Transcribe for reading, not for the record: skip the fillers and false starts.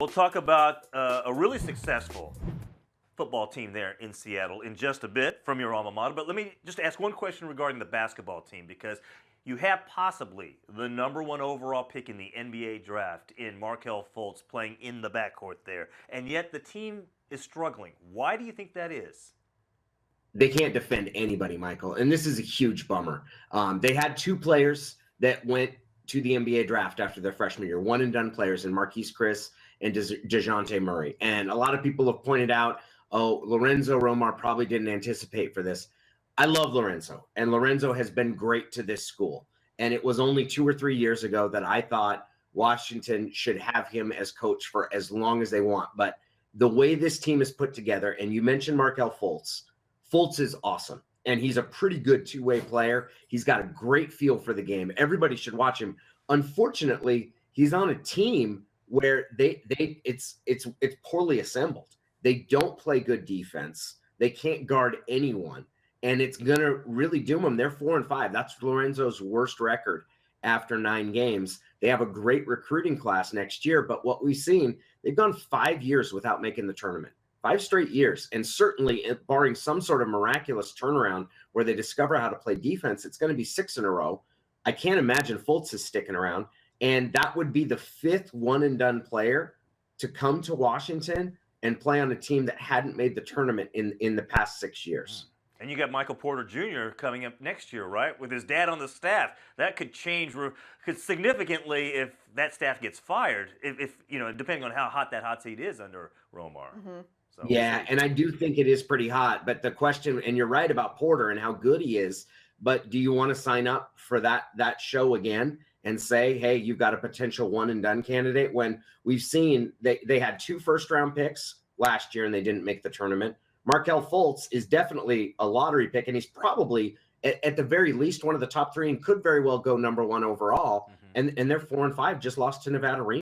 We'll talk about a really successful football team there in Seattle in just a bit from your alma mater. But let me just ask one question regarding the basketball team, because you have possibly the #1 overall pick in the NBA draft in Markelle Fultz playing in the backcourt there, and yet the team is struggling. Why do you think that is? They can't defend anybody, Michael, and this is a huge bummer. They had two players that went to the NBA draft after their freshman year, one and done players, in Marquise Chris and DeJounte Murray. And a lot of people have pointed out, oh, Lorenzo Romar probably didn't anticipate for this. I love Lorenzo, and Lorenzo has been great to this school. And it was only 2 or 3 years ago that I thought Washington should have him as coach for as long as they want. But the way this team is put together, and you mentioned Markelle Fultz, Fultz is awesome, and he's a pretty good two-way player. He's got a great feel for the game. Everybody should watch him. Unfortunately, he's on a team where it's poorly assembled. They don't play good defense. They can't guard anyone, and it's gonna really doom them. They're 4-5. That's Lorenzo's worst record after 9 games. They have a great recruiting class next year, but what we've seen, they've gone 5 years without making the tournament. 5 straight years, and certainly barring some sort of miraculous turnaround where they discover how to play defense, it's going to be 6 in a row. I can't imagine Fultz is sticking around, and that would be the 5th one-and-done player to come to Washington and play on a team that hadn't made the tournament in the past 6 years. And you got Michael Porter Jr. coming up next year, right? With his dad on the staff. That could change significantly if that staff gets fired, if depending on how hot that hot seat is under Romar. Mm-hmm. So yeah, and I do think it is pretty hot. But the question, and you're right about Porter and how good he is, but do you want to sign up for that show again and say, hey, you've got a potential one-and-done candidate, when we've seen they had 2 first-round picks last year and they didn't make the tournament? Markelle Fultz is definitely a lottery pick, and he's probably, at the very least, one of the top 3 and could very well go #1 overall. Mm-hmm. And they're 4-5, just lost to Nevada Reno.